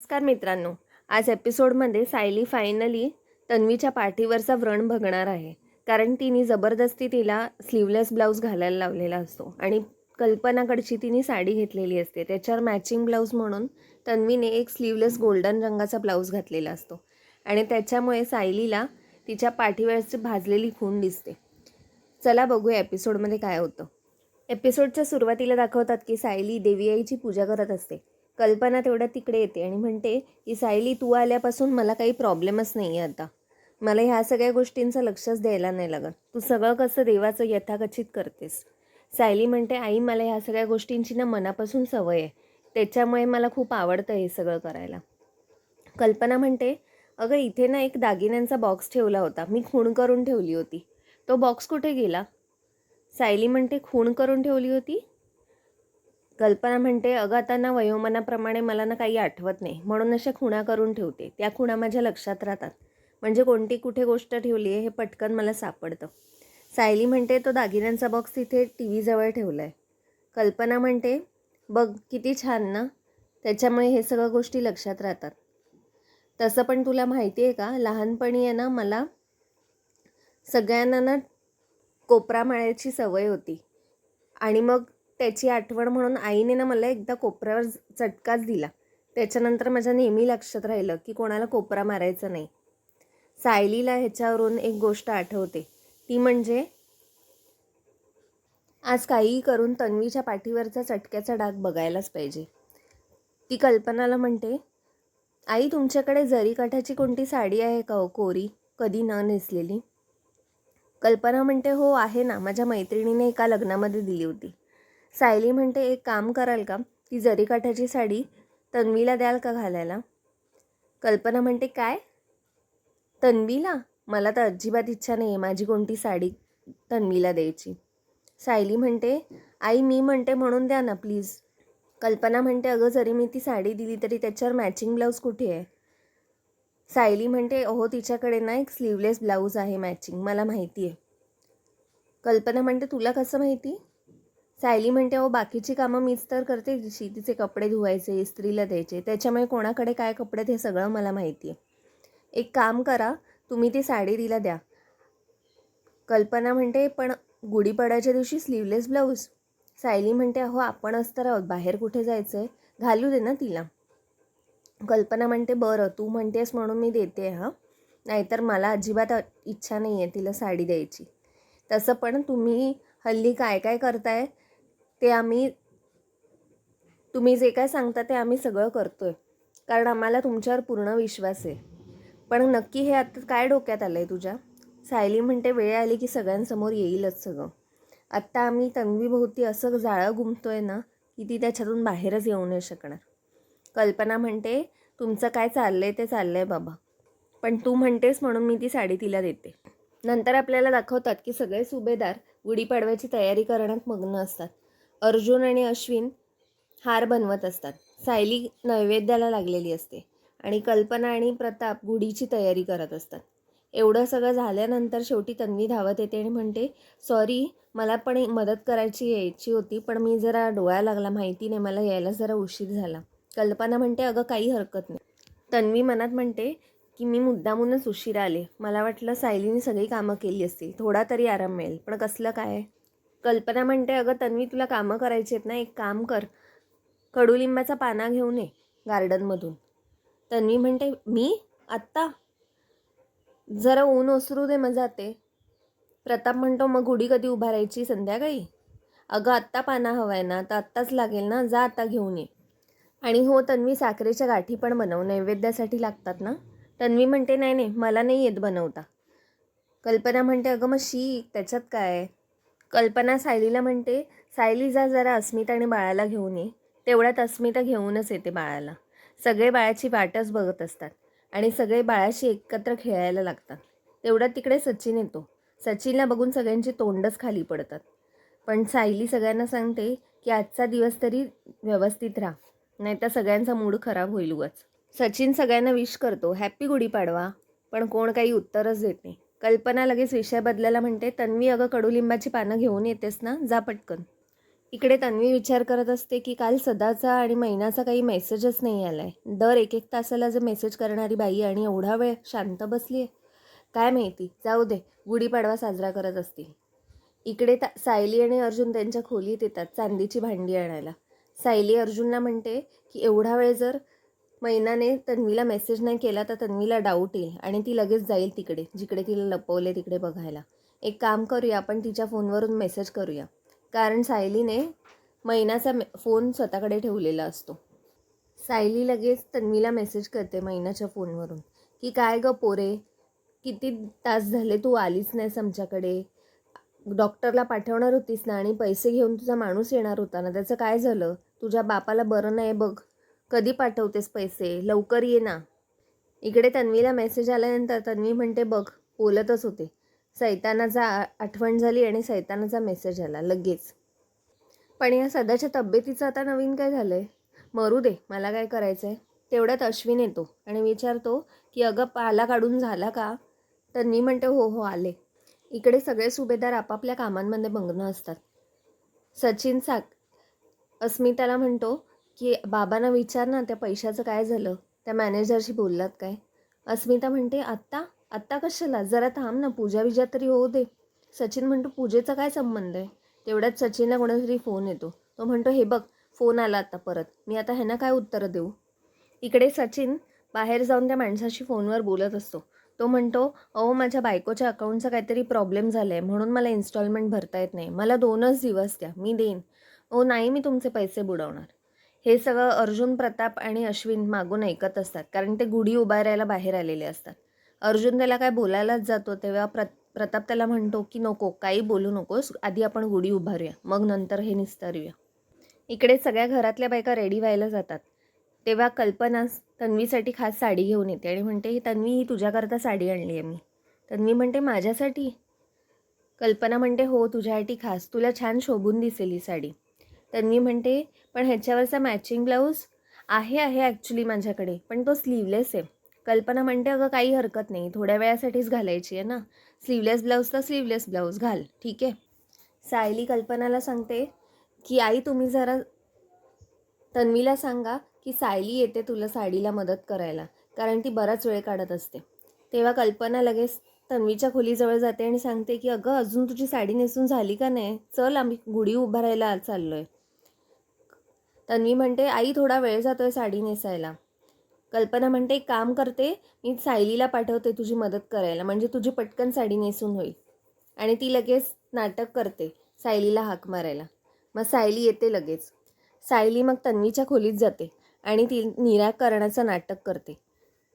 नमस्कार मित्रांनो. आज एपिसोडमध्ये सायली फायनली तन्वीच्या पाठीवरचा व्रण बघणार आहे. कारण तिने जबरदस्ती तिला स्लीवलेस ब्लाऊज घालायला लावलेला असतो आणि कल्पनाकडची तिने साडी घेतलेली असते. त्याच्यावर मॅचिंग ब्लाऊज म्हणून तन्वीने एक स्लीवलेस गोल्डन रंगाचा ब्लाऊज घातलेला असतो आणि त्याच्यामुळे सायलीला तिच्या पाठीवरची भाजलेली खूण दिसते. चला बघूया एपिसोडमध्ये काय होतं. एपिसोडच्या सुरुवातीला दाखवतात की सायली देवी आईची पूजा करत असते. कल्पना तेवढ्या तिकडे येते आणि म्हणते की सायली, तू आल्यापासून मला काही प्रॉब्लेमच नाही आहे. आता मला ह्या सगळ्या गोष्टींचं लक्षच द्यायला नाही लागत. तू सगळं कसं देवाचं यथाकथित करतेस. सायली म्हणते, आई मला ह्या सगळ्या गोष्टींची ना मनापासून सवय आहे, त्याच्यामुळे मला खूप आवडतं हे सगळं करायला. कल्पना म्हणते, अगं इथे ना एक दागिन्यांचा बॉक्स ठेवला होता, मी खूण करून ठेवली होती, तो बॉक्स कुठे गेला. सायली म्हणते, खूण करून ठेवली होती. कल्पना म्हणते, अगं आता ना वयोमानाप्रमाणे मला ना काही आठवत नाही, म्हणून अशा खुणा करून ठेवते. त्या खुणा माझ्या लक्षात राहतात, म्हणजे कोणती कुठे गोष्ट ठेवली आहे हे पटकन मला सापडतं. सायली म्हणते, तो दागिन्यांचा बॉक्स तिथे टी व्हीजवळ ठेवला आहे. कल्पना म्हणते, बघ किती छान ना, त्याच्यामुळे हे सगळ्या गोष्टी लक्षात राहतात. तसं पण तुला माहिती आहे का, लहानपणी आहे ना मला सगळ्यांना ना कोपरा माळ्याची सवय होती आणि मग त्याची आठवण म्हणून आईने ना मला एकदा कोपऱ्यावर चटकाच दिला. त्याच्यानंतर माझ्या नेहमी लक्षात राहिलं की कोणाला कोपरा मारायचा नाही. सायलीला ह्याच्यावरून एक गोष्ट आठवते, ती म्हणजे आज काहीही करून तन्वीच्या पाठीवरचा चटक्याचा डाग बघायलाच पाहिजे. ती कल्पनाला म्हणते, आई तुमच्याकडे जरीकाठाची कोणती साडी आहे का हो, कोरी, कधी न नेसलेली. कल्पना म्हणते, हो आहे ना, माझ्या मैत्रिणीने एका लग्नामध्ये दिली होती. सायली म्हणते, एक काम कराल का, ती जरीकाठाची साडी तन्वीला द्याल का घालायला. कल्पना म्हणते, काय तन्वीला, मला तर अजिबात इच्छा नाही आहे माझी कोणती साडी तन्वीला द्यायची. सायली म्हणते, आई मी म्हणते म्हणून द्या ना प्लीज. कल्पना म्हणते, अगं जरी मी ती साडी दिली तरी त्याच्यावर मॅचिंग ब्लाऊज कुठे आहे. सायली म्हणते, अहो तिच्याकडे ना एक स्लीवलेस ब्लाऊज आहे मॅचिंग, मला माहिती आहे. कल्पना म्हणते, तुला कसं माहिती. सायली म्हणते, अहो बाकीची कामं मीच तर करते, तिचे कपडे धुवायचे, इस्त्रीला द्यायचे, त्याच्यामुळे कोणाकडे काय कपडे हे सगळं मला माहिती आहे. एक काम करा, तुम्ही ती साडी तिला द्या. कल्पना म्हणते, पण गुढीपाडव्याच्या दिवशी स्लीवलेस ब्लाऊज. सायली म्हणते, अहो आपणच तर आहोत, बाहेर कुठे जायचं आहे, घालू दे ना तिला. कल्पना म्हणते, बरं तू म्हणतेस म्हणून मी देते हां, नाहीतर मला अजिबात इच्छा नाही आहे तिला साडी द्यायची. तसं पण तुम्ही हल्ली काय काय करताय ते तुम्ही जे काय सांगता ते आम्ही सगळं करतोय, कारण आम्हाला तुमच्यावर पूर्ण विश्वास आहे. पण नक्की हे आता काय डोक्यात आलं आहे तुझ्या. सायली म्हणते, वेळ आली की सगळ्यांसमोर येईलच सगळं. आत्ता आम्ही तन्वीभोवती असं जाळं गुंफतोय ना की ती त्याच्यातून बाहेरच येऊ नाही शकणार. कल्पना म्हणते, तुमचं काय चाललंय ते चाललंय बाबा, पण तू म्हणतेस म्हणून मी ती साडी तिला देते. नंतर आपल्याला दाखवतात की सगळे सुभेदार गुढीपाडव्याची तयारी करण्यात मग्न असतात. अर्जुन आणि अश्विन हार बनवत असतात. सायली नैवेद्याला लागलेली असते आणि कल्पना आणि प्रताप गुढीची तयारी करत असतात. एवढं सगळं झाल्यानंतर शेवटी तन्वी धावत येते आणि म्हणते, सॉरी मला पण मदत यायची होती, पण मी जरा डोळा लागला, माहिती नाही मला यायला जरा उशीर झाला. कल्पना म्हणते, अगं काही हरकत नाही. तन्वी मनात म्हणते की मी मुद्दामूनच उशिरा आले, मला वाटलं सायलीने सगळी कामं केली असतील, थोडा तरी आराम मिळेल, पण कसलं काय. कल्पना म्हणते, अगं तन्वी तुला कामं करायची आहेत ना, एक काम कर, कडुलिंबाचा पाना घेऊन ये गार्डनमधून. तन्वी म्हणते, मी आत्ता, जरा ऊन ओसरू दे मग जाते. प्रताप म्हणतो, मग गुढी कधी उभारायची, संध्याकाळी. अगं आत्ता पाना हवाय ना, तर आत्ताच लागेल ना, जा आता घेऊन ये. आणि हो तन्वी, साखरेच्या गाठी पण बनव, नैवेद्यासाठी लागतात ना. तन्वी म्हणते, नाही नाही मला नाही येत बनवता. कल्पना म्हणते, अगं मग शिक, त्याच्यात काय. कल्पना सायलीला म्हणते, सायली जा जरा अस्मिता आणि बाळाला घेऊन ये. तेवढ्यात अस्मिता घेऊनच येते बाळाला. सगळे बाळाची वाटच बघत असतात आणि सगळे बाळाशी एकत्र खेळायला लागतात. तेवढ्यात तिकडे सचिन येतो. सचिनला बघून सगळ्यांची तोंडच खाली पडतात. पण सायली सगळ्यांना सांगते की आजचा दिवस तरी व्यवस्थित राहा, नाहीतर सगळ्यांचा मूड खराब होईल उगाच. सचिन सगळ्यांना विश करतो, हॅप्पी गुढीपाडवा, पण कोण काही उत्तरच देत नाही. कल्पना लगेच विषय बदलायला म्हणते, तन्वी अगं कडुलिंबाची पानं घेऊन येतेस ना, जा पटकन. इकडे तन्वी विचार करत असते की काल सदाचा आणि महिन्याचा काही मेसेजच नाही आला आहे. दर 1-1 तासाला जर मेसेज करणारी बाई आणि एवढा वेळ शांत बसली आहे, काय माहिती. जाऊ दे, गुढीपाडवा साजरा करत असतील. इकडे सायली आणि अर्जुन त्यांच्या खोलीत येतात चांदीची भांडी आणायला. सायली अर्जुनला म्हणते की एवढा वेळ जर मैनाने तन्वीला मेसेज नाही केला तर तन्वीला डाऊट येईल आणि ती लगेच जाईल तिकडे, जिकडे तिला लपवले तिकडे बघायला. एक काम करूया, आपण तिच्या फोनवरून मेसेज करूया. कारण सायलीने मैनाचा फोन स्वतःकडे ठेवलेला असतो. सायली लगेच तन्वीला मेसेज करते मैनाच्या फोनवरून की काय गं पोरे, किती तास झाले तू आलीच नाहीस आमच्याकडे. डॉक्टरला पाठवणार होतीस ना आणि पैसे घेऊन तुझा माणूस येणार होता ना, त्याचं काय झालं? तुझ्या बापाला बरं नाही बघ, कधी पाठवतेस पैसे, लवकर ये ना. इकडे तन्वीला मेसेज आल्यानंतर तन्वी म्हणते बघ, बोलतच होते. सैतानाचा आठवण झाली आणि सैतानाचा मेसेज आला लगेच. पण या सदाच्या तब्येतीचं आता नवीन काय झालं आहे? मरू दे, मला काय करायचं आहे. तेवढ्यात अश्विन येतो आणि विचारतो की अगं पाला काढून झाला का? तन्वी म्हणते हो हो आले. इकडे सगळे सुभेदार आपापल्या कामांमध्ये मग्न असतात. सचिन अस्मिताला म्हणतो की बाबांना विचार ना, त्या पैशाचं काय झालं, त्या मॅनेजरशी बोललात काय? अस्मिता म्हणते आत्ता आत्ता कशाला, जरा थांब ना, पूजा विजा तरी होऊ दे. सचिन म्हणतो पूजेचा काय संबंध आहे? तेवढ्यात सचिनला कोणातरी फोन येतो. तो म्हणतो हे बघ, फोन आला आता परत, मी आता ह्यांना काय उत्तरं देऊ. इकडे सचिन बाहेर जाऊन त्या माणसाशी फोनवर बोलत असतो. तो म्हणतो अहो माझ्या बायकोच्या अकाउंटचा काहीतरी प्रॉब्लेम झाला आहे म्हणून मला इन्स्टॉलमेंट भरता येत नाही, मला 2च दिवस द्या, मी देईन. ओ नाही, मी तुमचे पैसे बुडवणार. हे सगळं अर्जुन, प्रताप आणि अश्विन मागून ऐकत असतात कारण ते गुढी उभारायला बाहेर आलेले असतात. अर्जुन त्याला काय बोलायलाच जातो तेव्हा प्रताप त्याला म्हणतो की नको, काही बोलू नकोस, आधी आपण गुढी उभारूया, मग नंतर हे निस्तारूया. इकडे सगळ्या घरातल्या बायका रेडी व्हायला जातात. तेव्हा कल्पना तन्वीसाठी खास साडी घेऊन येते आणि म्हणते तन्वी, ही तुझ्याकरता साडी आणली आहे मी. तन्वी म्हणते माझ्यासाठी? कल्पना म्हणते हो, तुझ्यासाठी खास, तुला छान शोभून दिसेल ही साडी. तन्वी म्हणते पण ह्याच्यावरचा मॅचिंग ब्लाऊज आहे ॲक्च्युली माझ्याकडे, पण तो स्लीवलेस आहे. कल्पना म्हणते अगं काही हरकत नाही, थोड्या वेळासाठीच घालायची आहे ना, स्लीवलेस ब्लाऊज तर स्लीवलेस ब्लाऊज घाल, ठीक आहे. सायली कल्पनाला सांगते की आई तुम्ही जरा तन्वीला सांगा की सायली येते तुला साडीला मदत करायला, कारण ती बराच वेळ काढत असते. तेव्हा कल्पना लगेच तन्वीच्या खोलीजवळ जाते आणि सांगते की अगं अजून तुझी साडी नेसून झाली का नाही, चल आम्ही गुढी उभारायला चाललो आहे. तन्वी म्हणते आई थोडा वेळ जातोय साडी नेसायला. कल्पना म्हणते एक काम करते, मी सायलीला पाठवते तुझी मदत करायला, म्हणजे तुझी पटकन साडी नेसून होईल. आणि ती लगेच नाटक करते सायलीला हाक मारायला. मग सायली येते लगेच. सायली मग तन्वीच्या खोलीत जाते आणि ती निराकरणाचं नाटक करते.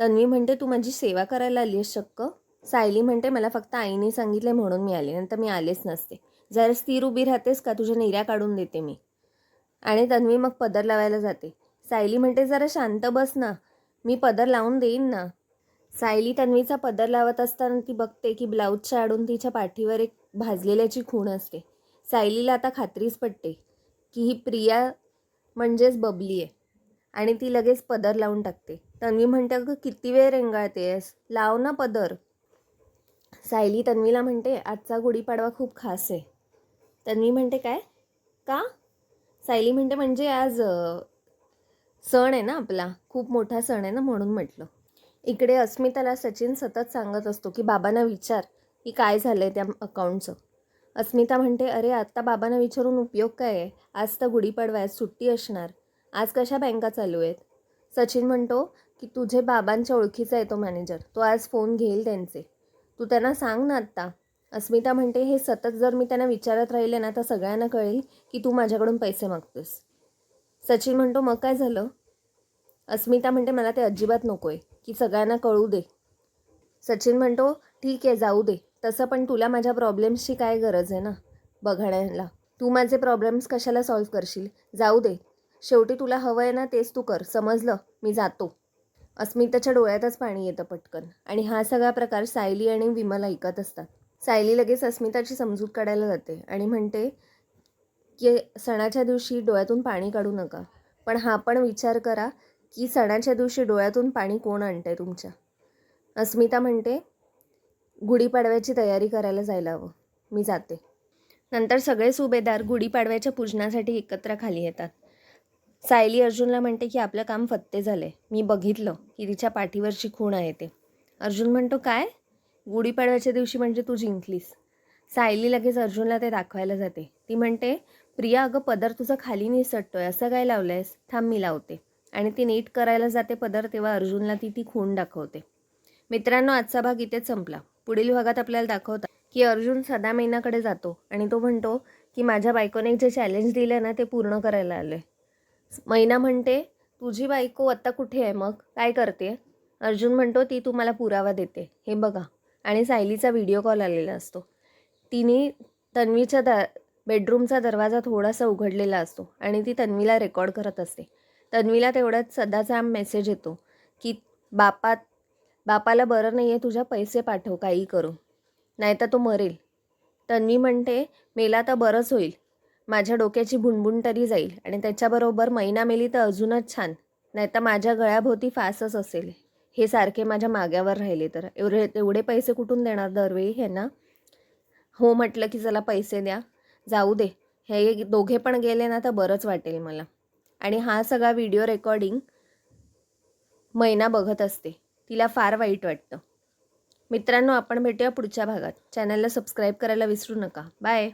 तन्वी म्हणते तू माझी सेवा करायला आली आहेस चक्क? सायली म्हणते मला फक्त आईने सांगितले म्हणून मी आले, नंतर मी आलेच नसते. जरा स्थिर उभी राहतेस का, तुझ्या निर्या काढून देते मी. आणि तन्वी मग पदर लावायला जाते. सायली म्हणते जरा शांत बस ना, मी पदर लावून देईन ना. सायली तन्वीचा पदर लावत असताना ती बघते की ब्लाऊजच्या आडून तिच्या पाठीवर एक भाजलेल्याची खूण असते. सायलीला आता खात्रीच पटते की ही प्रिया म्हणजेच बबली आहे आणि ती लगेच पदर लावून टाकते. तन्वी म्हणते अगं किती वेळ रेंगाळतेस, लाव ना पदर. सायली तन्वीला म्हणते आजचा गुढीपाडवा खूप खास आहे. तन्वी म्हणते काय, का? सायली म्हणते म्हणजे आज सण आहे ना आपला, खूप मोठा सण आहे ना म्हणून म्हटलं. इकडे अस्मिताला सचिन सतत सांगत असतो की बाबांना विचार की काय झालं आहे त्या अकाउंटचं. अस्मिता म्हणते अरे आत्ता बाबांना विचारून उपयोग काय आहे, आज तर गुढीपाडवा आहे, सुट्टी असणार, आज कशा बँका चालू आहेत. सचिन म्हणतो की तुझे बाबांच्या ओळखीचा आहे तो मॅनेजर, तो आज फोन घेईल त्यांचे, तू त्यांना सांग ना आत्ता. अस्मिता म्हणते हे सतत जर मी त्यांना विचारत राहिले ना तर सगळ्यांना कळेल की तू माझ्याकडून पैसे मागतोस. सचिन म्हणतो मग काय झालं? अस्मिता म्हणते मला ते अजिबात नको आहे की सगळ्यांना कळू दे. सचिन म्हणतो ठीक आहे जाऊ दे, तसं पण तुला माझ्या प्रॉब्लेम्सची काय गरज आहे ना बघण्याला, तू माझे प्रॉब्लेम्स कशाला सॉल्व्ह करशील, जाऊ दे, शेवटी तुला हवं आहे ना तेच तू कर, समजलं, मी जातो. अस्मिताच्या डोळ्यातच पाणी येतं पटकन आणि हा सगळा प्रकार सायली आणि विमल ऐकत असतात. सायली लगेच अस्मिताची समजूत काढायला जाते आणि म्हणते की सणाच्या दिवशी डोळ्यातून पाणी काढू नका, पण हा पण विचार करा की सणाच्या दिवशी डोळ्यातून पाणी कोण आणतंय तुमच्या. अस्मिता म्हणते गुढीपाडव्याची तयारी करायला जायला हवं, मी जाते. नंतर सगळे सुभेदार गुढीपाडव्याच्या पूजनासाठी एकत्र खाली येतात. सायली अर्जुनला म्हणते की आपलं काम फत्ते झाले. मी बघितलं की तिच्या पाठीवरची खूण आहे ते. अर्जुन म्हणतो काय? गुढीपाडव्याच्या दिवशी म्हणजे तू जिंकलीस. सायली लगेच अर्जुनला ते दाखवायला जाते. ती म्हणते प्रिया अगं पदर तुझा खाली निसटतोय, असं काय लावलंयस? थांब मी लावते. आणि ती नीट करायला जाते पदर, तेव्हा अर्जुनला ती खूण दाखवते. मित्रांनो, आजचा भाग इथेच संपला. पुढील भागात आपल्याला दाखवतात की अर्जुन सदा मैनाकडे जातो आणि तो म्हणतो की माझ्या बायकोने जे चॅलेंज दिलं ना ते पूर्ण करायला आले. मैना म्हणते तुझी बायको आत्ता कुठे आहे, मग काय करते? अर्जुन म्हणतो ती तुम्हाला पुरावा देते, हे बघा. आणि सायलीचा व्हिडिओ कॉल आलेला असतो. तिने तन्वीच्या बेडरूमचा दरवाजा थोडासा उघडलेला असतो आणि ती तन्वीला रेकॉर्ड करत असते. तन्वीला तेवढ्यात सदाचा मेसेज येतो की बापाला बरं नाही आहे, तुझ्या पैसे पाठव काही करू, नाहीतर तो मरेल. तन्वी म्हणते मेला तर बरंच होईल, माझ्या डोक्याची भुणभुण तरी जाईल आणि त्याच्याबरोबर मैना मेली तर अजूनच छान, नाहीतर माझ्या गळ्याभोवती फासच असेल. हे सारखे माझ्या माग्यावर राहिले तर एवढे पैसे कुठून देणार दरवेळी हे ना. हो म्हटलं की चला पैसे द्या, जाऊ दे, हे दोघे पण गेले ना तर बरंच वाटेल मला. आणि हा सगळा व्हिडिओ रेकॉर्डिंग मैना बघत असते. तिला फार वाईट वाटतं. मित्रांनो, आपण भेटूया पुढच्या भागात. चॅनलला सबस्क्राईब करायला विसरू नका. बाय.